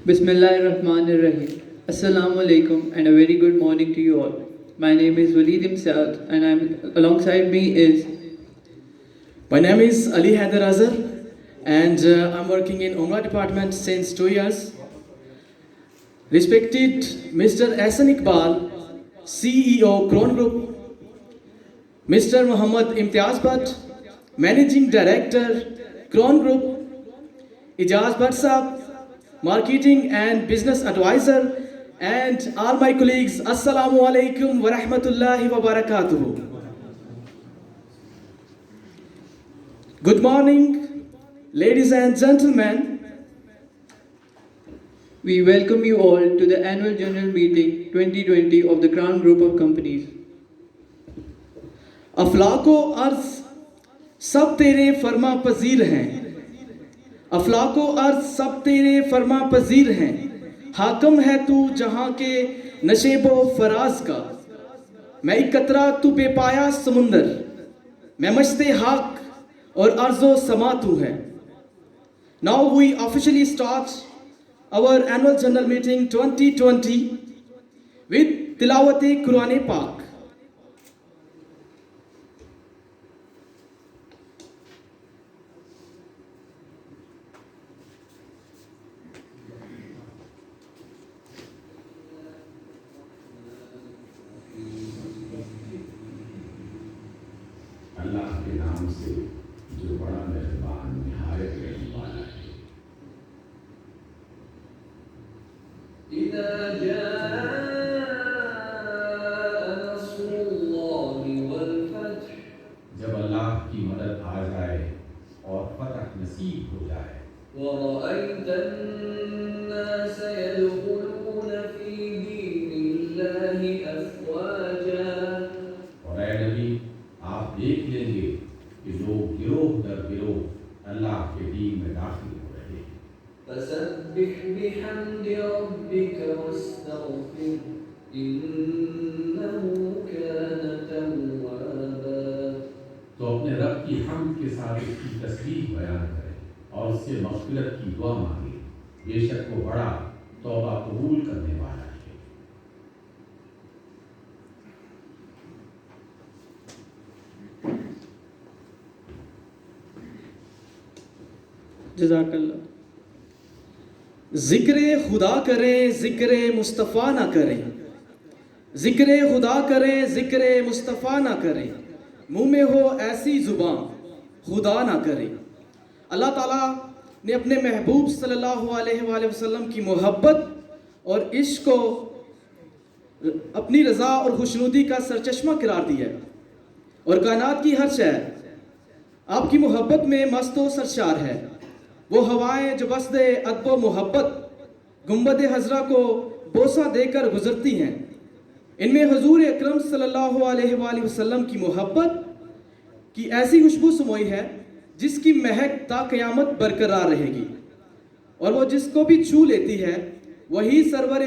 Bismillahirrahmanirrahim. Assalamu alaikum and a very good morning to you all. My name is Walid Imsad and alongside me is My name is Ali Haider Azhar and I'm working in Umrah department since 2 years. Respected Mr. Ahsan Iqbal, CEO Crown Group, Mr. Muhammad Imtiaz Bhatt, Managing Director Crown Group, Ijaz Bhatt Saab, Marketing and Business Advisor, and all my colleagues, Assalamu alaikum wa rahmatullahi wa barakatuhu. Good morning, ladies and gentlemen. we welcome you all to the annual general meeting 2020 of the Crown Group of Companies. افلاک و عرض سب تیرے فرما پذیر ہیں، افلاک و عرض سب تیرے فرما پذیر ہیں، حاکم ہے تو جہاں کے نشیب و فراز کا، میں ایک قطرہ تو بے پایا سمندر، میں مشت حق اور ارض و سما تو ہے. Now we officially start our annual general meeting 2020 with tilawat Quran Pak. اللہ کے نام سے جو بڑا مہربان نہایت رحم والا ہے. إذا جاء نصر الله والفتح جب اللہ کی مدد آ جائے اور فتح نصیب ہو جائے ورأيت الناس يدخلون في دين الله أفواجا اور اے نبی آپ دیکھ لیں گے کہ لوگ گروہ در گروہ اللہ کے دین میں داخل ہو رہے ہیں. فسبح بحمد ربك واستغفر إنه كان توابا. تو اپنے رب کی حمد کے ساتھ اس کی تسبیح بیان کریں اور اس سے مغفرت کی دعا مانگیں، بے شک وہ بڑا توبہ قبول کرنے والا ہے. جزاک اللہ. ذکر خدا کریں ذکر مصطفیٰ نہ کریں، ذکر خدا کریں ذکر مصطفیٰ نہ کریں، منہ میں ہو ایسی زبان خدا نہ کریں. اللہ تعالیٰ نے اپنے محبوب صلی اللہ علیہ وآلہ وسلم کی محبت اور عشق کو اپنی رضا اور خوشنودی کا سرچشمہ قرار دیا ہے، اور کائنات کی ہر شے آپ کی محبت میں مست و سرشار ہے. وہ ہوائیں جو بسد ادب و محبت گنبد حضرہ کو بوسہ دے کر گزرتی ہیں، ان میں حضور اکرم صلی اللہ علیہ وآلہ وسلم کی محبت کی ایسی خوشبو سموئی ہے جس کی مہک تا قیامت برقرار رہے گی، اور وہ جس کو بھی چھو لیتی ہے وہی سرور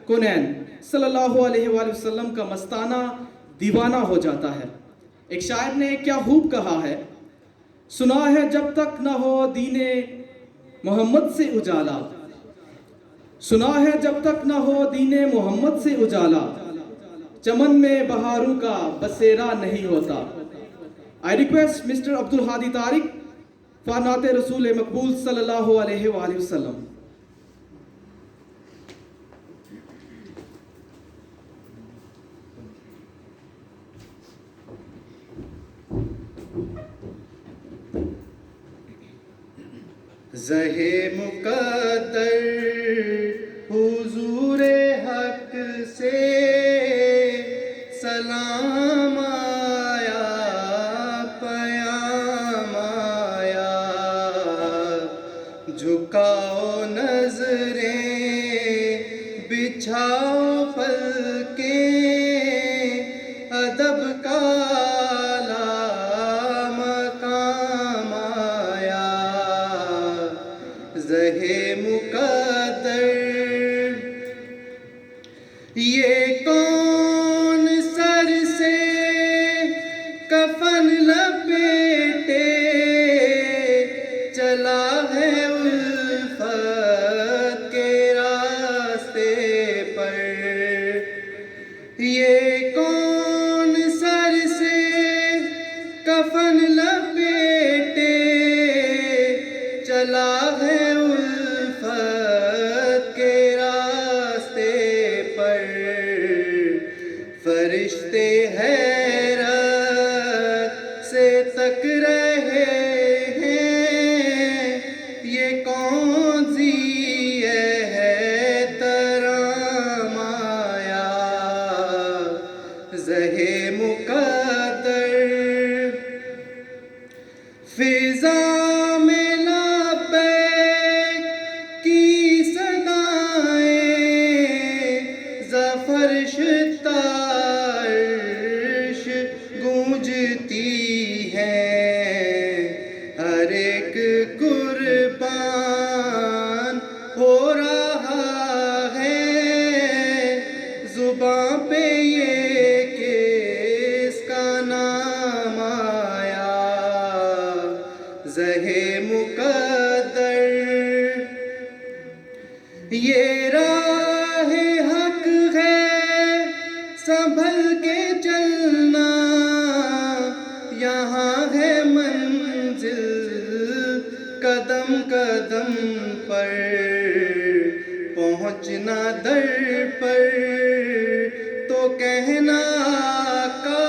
کونین صلی اللہ علیہ وآلہ وسلم کا مستانہ دیوانہ ہو جاتا ہے. ایک شاعر نے کیا خوب کہا ہے، سنا ہے جب تک نہ ہو دین محمد سے اجالا، سنا ہے جب تک نہ ہو دین محمد سے اجالا، چمن میں بہاروں کا بسیرا نہیں ہوتا. I request Mr. Abdul Hadi Tariq for Naat Rasool Maqbool sallallahu alayhi wa sallam. زہے مقدر حضور حق سے سلام آیا، پیام آیا، جھکاؤ نظریں بچھاؤ پلکیں، ادب کا زہے مقدر. یہ کون سر سے کفن لپیٹے چلا ہے الفت ہے الفت کے راستے پر، فرشتے حیرت سے تک رہے ہیں، یہ کون سی ہے ترام آیا زہے مقدر، فضا میں لبیک کی صدائیں، زفرش تارش گونجتی ہیں، ہر ایک قربان ہو رہا ہے، زباں پہ یہ کہ اس کا نام آیا زہے مقدر، یہ راہ حق ہے سنبھل کے چلنا، یہاں ہے منزل قدم قدم پر، پہنچنا در پر تو کہنا آقا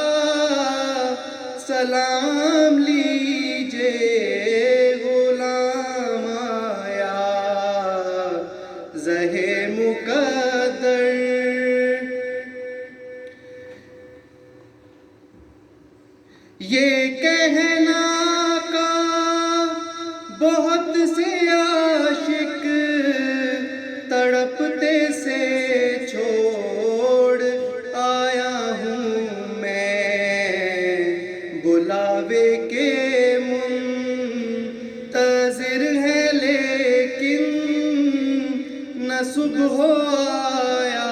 سلام لیجے غلام آیا زہے مقدر، یہ کہنا کا بہت سے عاشق تڑپتے سے چھوڑ آیا ہوں میں، بلاوے کے منتظر ہے لیکن نہ صبح آیا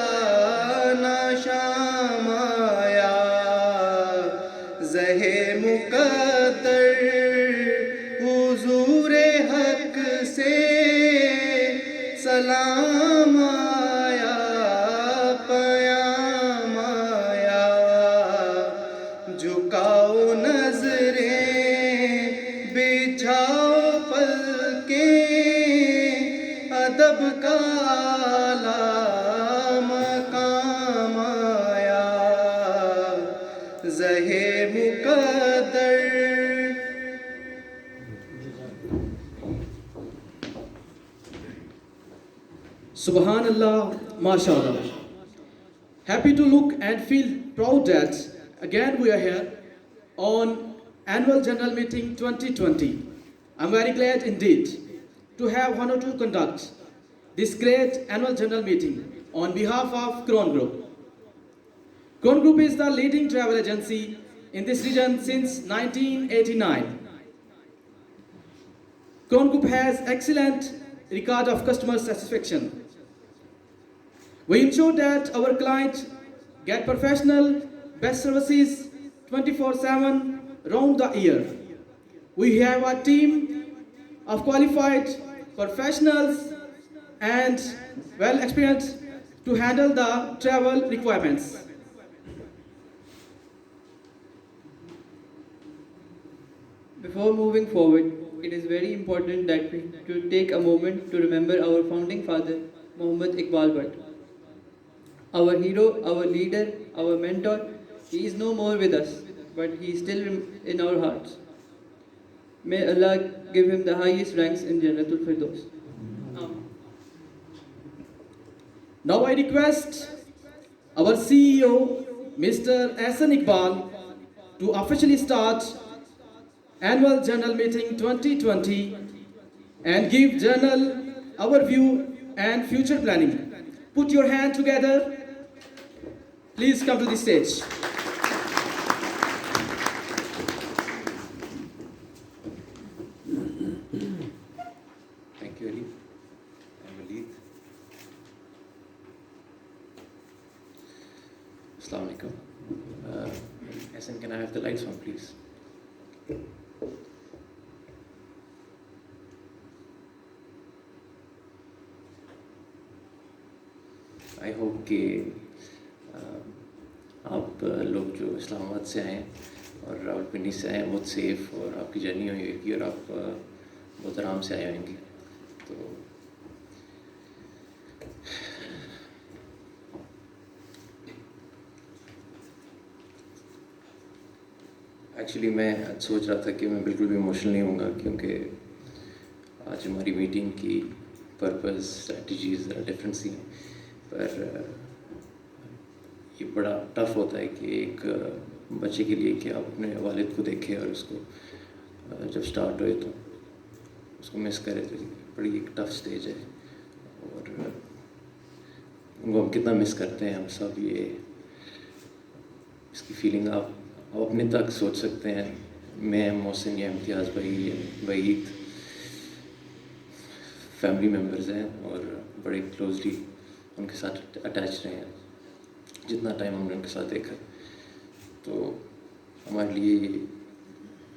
نہ شام آیا زہے مقدر، حضور حق سے سلام آیا پیام آیا، جھکاؤ نظریں بچھاؤ پلکیں، ادب کا اعلیٰ مقام آیا زہے مقدر۔ Subhan Allah, MashaAllah. Happy to look and feel proud that again we are here on Annual General Meeting 2020. I'm very glad indeed to have honor to conduct this great Annual General Meeting on behalf of Kron Group. Kron Group is the leading travel agency in this region since 1989. Kron Group has excellent record of customer satisfaction. We ensure that our clients get professional, best services 24/7 round the year. We have a team of qualified professionals and well experienced to handle the travel requirements. Before moving forward, it is very important that we to take a moment to remember our founding father, Muhammad Iqbal Bhatt. Our hero, our leader, our mentor, he is no more with us, but he is still in our hearts. May Allah give him the highest ranks in Jannatul Firdaus. Amen. Now I request our CEO, Mr. Ahsan Iqbal, to officially start Annual General Meeting 2020 and give Journal overview and future planning. Put your hand together. Please come to the stage. Thank you, Ali. I'm Walid. Assalamu alaikum. Hassan, can I have the lights on, please? I hope کہ آپ لوگ جو اسلام آباد سے آئے ہیں اور راولپنڈی سے آئے ہیں بہت سیف اور آپ کی جرنی ہوئی ہوگی اور آپ بہت آرام سے آئے ہوئیں گے. ایکچولی میں سوچ رہا تھا کہ میں بالکل بھی ایموشنل نہیں ہوں گا، کیونکہ آج ہماری میٹنگ کی پرپز اسٹریٹجیز ڈفرینٹ سی ہیں، پر یہ بڑا ٹف ہوتا ہے کہ ایک بچے کے لیے کہ آپ اپنے والد کو دیکھیں اور اس کو جب اسٹارٹ ہوئے تو اس کو مس کرے، تو بڑی ایک ٹف اسٹیج ہے، اور ان کو ہم کتنا مس کرتے ہیں ہم سب، یہ اس کی فیلنگ آپ اپنے تک سوچ سکتے ہیں. میں، محسن یا امتیاز بھائی یا وحید فیملی ممبرز ہیں اور بڑے کلوزلی ان کے ساتھ اٹیچ رہے ہیں جتنا ٹائم ہم نے ان کے ساتھ دیکھا. تو ہمارے لیے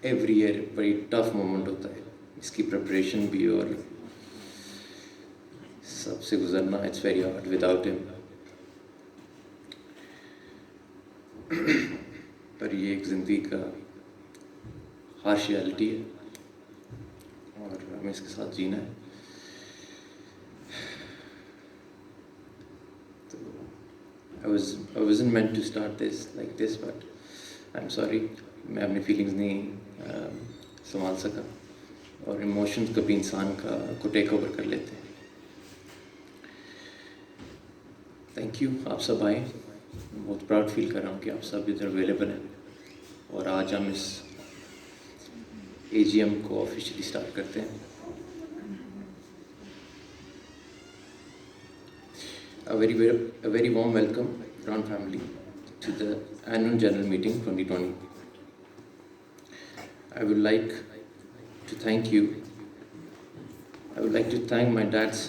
ایوری ایئر بڑی ٹف مومنٹ ہوتا ہے، اس کی پریپریشن بھی اور سب سے گزرنا. اٹس ویری ہارڈ وداؤٹ ہم. پر یہ ایک زندگی کا ہارش ریالٹی ہے اور ہمیں اس کے ساتھ جینا ہے. تو I wasn't meant to start this like this, but I'm sorry. میں اپنی فیلنگز نہیں سنبھال سکا، اور ایموشنز کبھی انسان کو ٹیک اوور کر لیتے ہیں. تھینک یو، آپ سب آئے. بہت پراؤڈ فیل کر رہا ہوں کہ آپ سب ادھر اویلیبل ہیں، اور آج ہم اس AGM کو آفیشیلی اسٹارٹ کرتے ہیں. A very warm welcome, Ron family, to the annual general meeting 2020. I would like to thank my dad's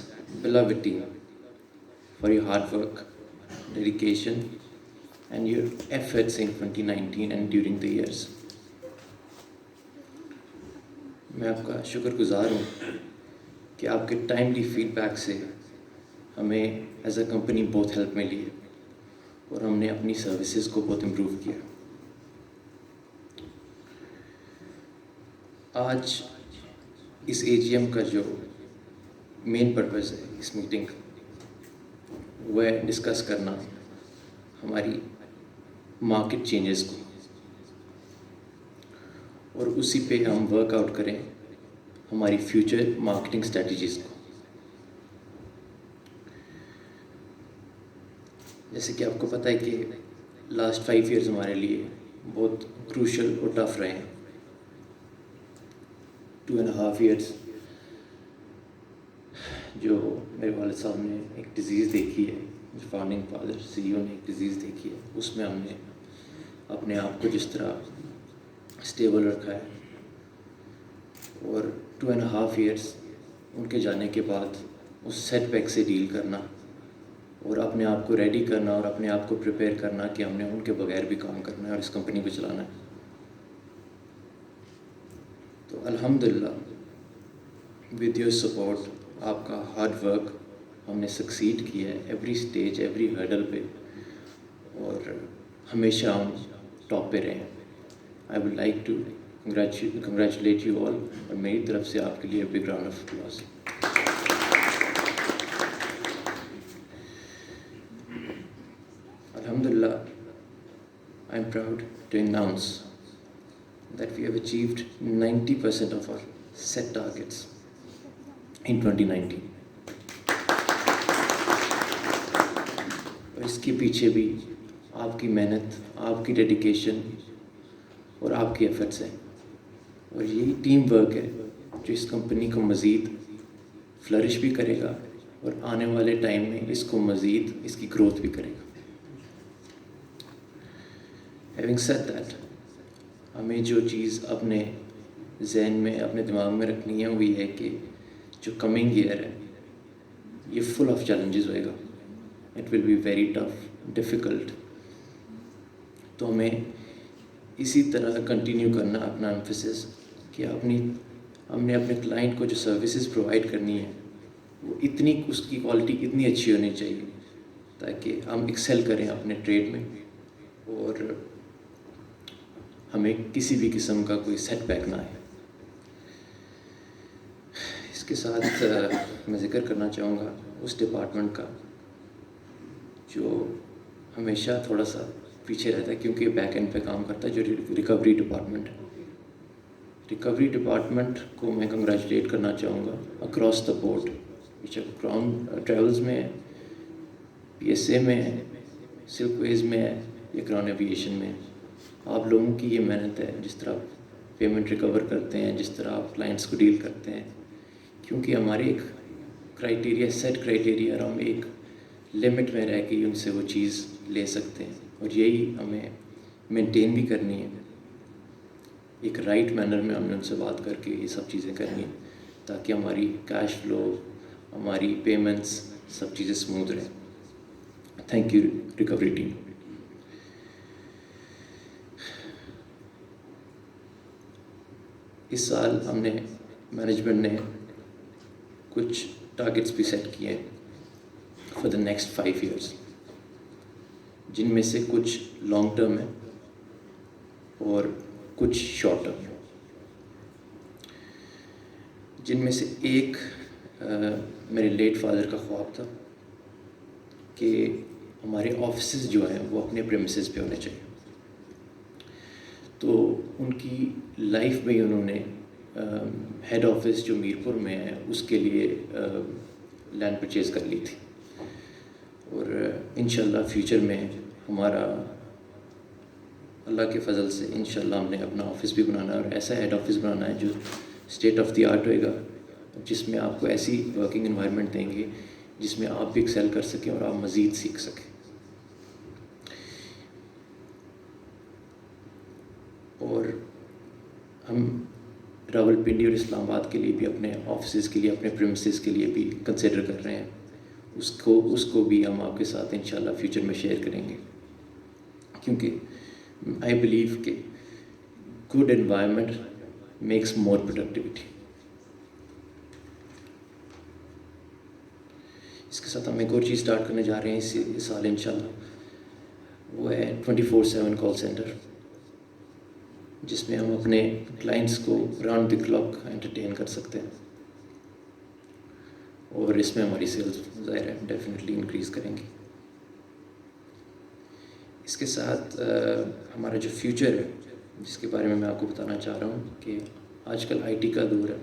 beloved team for your hard work, dedication, and your efforts in 2019 and during the years. میں آپ کا شکر گزار ہوں کہ آپ کے timely feed back سے ہمیں ایز اے کمپنی بہت ہیلپ ملی ہے، اور ہم نے اپنی سروسز کو بہت امپروو کیا. آج اس AGM کا جو مین پرپز ہے اس میٹنگ کا، وہ ہے ڈسکس کرنا ہماری مارکیٹ چینجز کو، اور اسی پہ ہم ورک آؤٹ کریں ہماری فیوچر مارکیٹنگ اسٹریٹجیز کو. جیسے کہ آپ کو پتہ ہے کہ لاسٹ 5 ایئرز ہمارے لیے بہت کروشل اور ٹف رہے ہیں. 2.5 ایئرز جو میرے والد صاحب نے ایک ڈیزیز دیکھی ہے، جو فاؤنڈنگ فادر CEO نے ایک ڈیزیز دیکھی ہے، اس میں ہم نے اپنے آپ کو جس طرح اسٹیبل رکھا ہے، اور 2.5 ایئرز ان کے جانے کے بعد اس سیٹ بیک سے ڈیل کرنا اور اپنے آپ کو ریڈی کرنا اور اپنے آپ کو پریپیئر کرنا کہ ہم نے ان کے بغیر بھی کام کرنا ہے اور اس کمپنی کو چلانا ہے. تو الحمدللہ ود یور سپورٹ، آپ کا ہارڈ ورک، ہم نے سکسیڈ کیا ہے ایوری اسٹیج، ایوری ہرڈل پہ، اور ہمیشہ ہم ٹاپ پہ رہے ہیں. I would like to congratulate you all, اور میری طرف سے آپ کے لیے big round of applause. Alhamdulillah, I am proud to announce that we have achieved 90% of our set targets in 2019. اور اس کے پیچھے بھی آپ کی محنت، آپ کی ڈیڈیکیشن اور آپ کے ایفرٹس ہیں، اور یہی ٹیم ورک ہے جو اس کمپنی کو مزید فلرش بھی کرے گا اور آنے والے ٹائم میں اس کو مزید اس کی گروتھ بھی کرے گا. Having said that, ہمیں جو چیز اپنے ذہن میں، اپنے دماغ میں رکھنی ہے وہ یہ ہے کہ جو کمنگ ایئر ہے یہ فل آف چیلنجز ہوئے گا. It will be very tough, difficult. تو ہمیں اسی طرح کنٹینیو کرنا اپنا ایمفیسس کہ ہم نے اپنے کلائنٹ کو جو سروسز پرووائڈ کرنی ہے وہ اس کی کوالٹی اتنی اچھی ہونی چاہیے تاکہ ہم ایکسیل کریں اپنے ٹریڈ میں، اور ہمیں کسی بھی قسم کا کوئی سیٹ بیک نہ آئے. اس کے ساتھ میں ذکر کرنا چاہوں گا اس ڈپارٹمنٹ کا جو ہمیشہ تھوڑا سا پیچھے رہتا ہے کیونکہ بیک اینڈ پہ کام کرتا ہے جو ریکوری ڈپارٹمنٹ ہے. ریکوری ڈپارٹمنٹ کو میں کنگریچولیٹ کرنا چاہوں گا across the board, Crown Travels میں ہے، پی ایس اے میں ہے، سلک ویز میں ہے یا کراؤن ایویشن میں. آپ لوگوں کی یہ محنت ہے، جس طرح آپ پیمنٹ ریکور کرتے ہیں، جس طرح آپ کلائنٹس کو ڈیل کرتے ہیں، کیونکہ ہمارے ایک کرائٹیریا سیٹ کرائٹیریا اور ہم ایک لمٹ میں رہ کے ان سے وہ چیز لے سکتے ہیں، اور یہی ہمیں مینٹین بھی کرنی ہے. ایک رائٹ مینر میں ہم نے ان سے بات کر کے یہ سب چیزیں کرنی ہیں تاکہ ہماری کیش فلو، ہماری پیمنٹس، سب چیزیں اسموتھ رہیں. Thank you recovery team. اس سال ہم نے مینجمنٹ نے کچھ ٹارگٹس بھی سیٹ کیے ہیں فار دا نیکسٹ 5 ایئرس، جن میں سے کچھ لانگ ٹرم ہیں اور کچھ شارٹ ٹرم ہیں. جن میں سے ایک میرے لیٹ فادر کا خواب تھا کہ ہمارے آفیسز جو ہیں وہ اپنے پریمیسز پہ ہونے چاہیے. تو ان کی لائف میں ہی انہوں نے ہیڈ آفس جو میرپور میں ہے اس کے لیے لینڈ پرچیز کر لی تھی، اور انشاءاللہ فیوچر میں ہمارا اللہ کے فضل سے انشاءاللہ ہم نے اپنا آفس بھی بنانا ہے، اور ایسا ہیڈ آفس بنانا ہے جو اسٹیٹ آف دی آرٹ ہوئے گا، جس میں آپ کو ایسی ورکنگ انوائرمنٹ دیں گے جس میں آپ بھی ایکسیل کر سکیں اور آپ مزید سیکھ سکیں. اور ہم راولپنڈی اور اسلام آباد کے لیے بھی اپنے آفیسز کے لیے، اپنے پریمیسز کے لیے بھی کنسیڈر کر رہے ہیں. اس کو بھی ہم آپ کے ساتھ انشاءاللہ فیوچر میں شیئر کریں گے، کیونکہ آئی بلیو کہ good environment makes more productivity. اس کے ساتھ ہم ایک اور چیز اسٹارٹ کرنے جا رہے ہیں اس سال انشاءاللہ، وہ ہے 24/7 کال سینٹر، جس میں ہم اپنے کلائنٹس کو راؤنڈ دی کلاک انٹرٹین کر سکتے ہیں، اور اس میں ہماری سیلز ظاہر ہے ڈیفینیٹلی انکریز کریں گی. اس کے ساتھ ہمارا جو فیوچر ہے جس کے بارے میں آپ کو بتانا چاہ رہا ہوں کہ آج کل آئی ٹی کا دور ہے،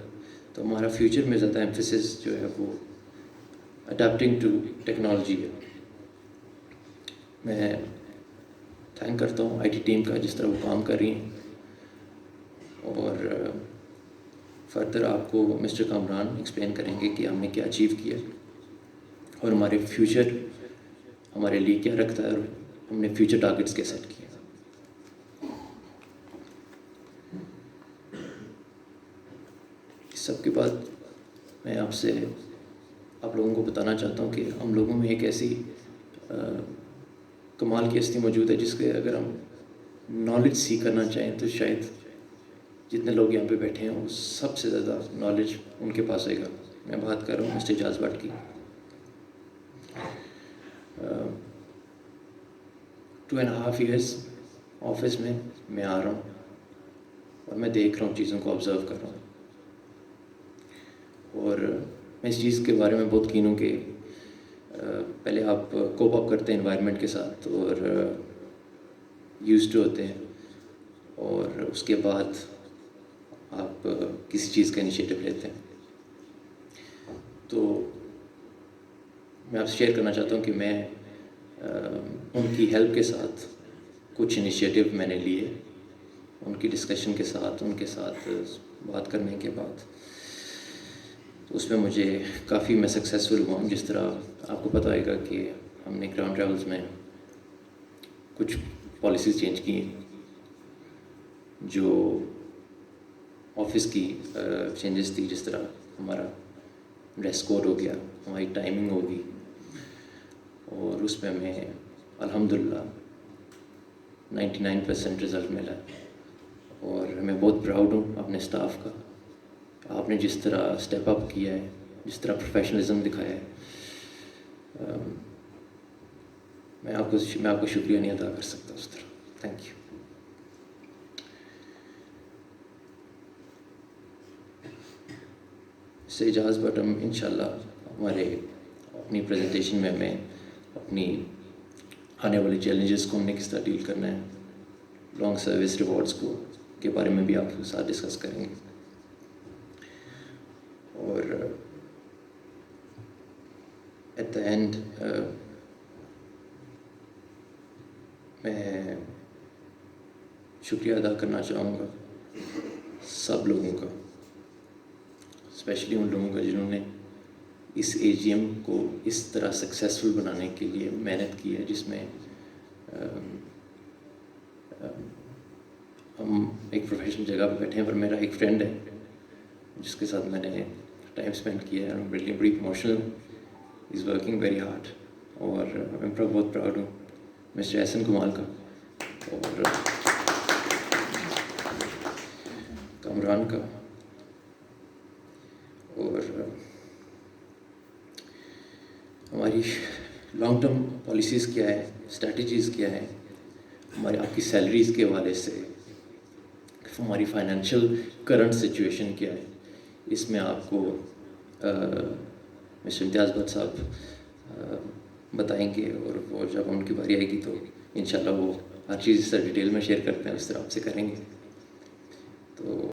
تو ہمارا فیوچر میں زیادہ ایمفیسس جو ہے وہ اڈیپٹنگ ٹو ٹیکنالوجی ہے. میں تھینک کرتا ہوں آئی ٹی ٹیم کا جس طرح وہ کام کر رہی ہیں، اور فردر آپ کو مسٹر کامران ایکسپلین کریں گے کہ ہم نے کیا اچیو کیا اور ہمارے فیوچر ہمارے لیے کیا رکھتا ہے، اور ہم نے فیوچر ٹارگٹس کیا سیٹ کیے. اس سب کے بعد میں آپ لوگوں کو بتانا چاہتا ہوں کہ ہم لوگوں میں ایک ایسی کمال کی ہستی موجود ہے جس کے اگر ہم نالج سیکھ کرنا چاہیں تو شاید جتنے لوگ یہاں پہ بیٹھے ہیں وہ سب سے زیادہ نالج ان کے پاس ہوئے گا. میں بات کر رہا ہوں مسٹر اعجاز بٹ کی. 2.5 ایئرس آفس میں آ رہا ہوں اور میں دیکھ رہا ہوں، چیزوں کو آبزرو کر رہا ہوں، اور میں اس چیز کے بارے میں بہت کین ہوں کہ پہلے آپ کوپ اپ کرتے ہیں انوائرمنٹ کے ساتھ اور یوزڈ ہوتے ہیں، اور اس کے بعد آپ کسی چیز کا انیشیٹو لیتے ہیں. تو میں آپ سے شیئر کرنا چاہتا ہوں کہ میں ان کی ہیلپ کے ساتھ کچھ انیشیٹو میں نے لیے، ان کی ڈسکشن کے ساتھ، ان کے ساتھ بات کرنے کے بعد. تو اس میں مجھے کافی میں سکسیزفل ہوا ہوں. جس طرح آپ کو پتہ ہوئے گا کہ ہم نے کراؤن ٹریولز میں کچھ پالیسیز چینج کی ہیں جو آفس کی چینجز تھی، جس طرح ہمارا ڈریس کوڈ ہو گیا، ہماری ٹائمنگ ہوگی، اور اس میں ہمیں الحمدللہ 99% رزلٹ ملا، اور میں بہت پراؤڈ ہوں اپنے اسٹاف کا. آپ نے جس طرح اسٹیپ اپ کیا ہے، جس طرح پروفیشنلزم دکھایا ہے، میں آپ کو شکریہ نہیں ادا کر سکتا اس طرح. Thank you. سے اعجاز بٹ ہم انشاءاللہ ہمارے اپنی پریزنٹیشن میں ہمیں اپنی آنے والے چیلنجز کو ہم نے کس طرح ڈیل کرنا ہے، لانگ سروس ریوارڈس کو کے بارے میں بھی آپ کے ساتھ ڈسکس کریں گے. اور ایٹ دا اینڈ میں شکریہ ادا کرنا چاہوں گا سب لوگوں کا، اسپیشلی ان لوگوں کا جنہوں نے اس AGM کو اس طرح سکسیزفل بنانے کے لیے محنت کی ہے، جس میں ہم ایک پروفیشنل جگہ پہ بیٹھے ہیں، پر میرا ایک فرینڈ ہے جس کے ساتھ میں نے ٹائم اسپینڈ کیا ہے، بڑی emotional, is working very hard, اور میں بہت پراؤڈ ہوں مسٹر احسن کمال کا اور کامران کا. اور ہماری لانگ ٹرم پالیسیز کیا ہے، اسٹریٹجیز کیا ہے، ہماری آپ کی سیلریز کے حوالے سے ہماری فائنینشیل کرنٹ سچویشن کیا ہے، اس میں آپ کو مسٹر امتیاز بٹ صاحب بتائیں گے، اور وہ جب ان کی باری آئے گی تو انشاءاللہ وہ ہر چیز اس طرح ڈیٹیل میں شیئر کرتے ہیں اس طرح آپ سے کریں گے. تو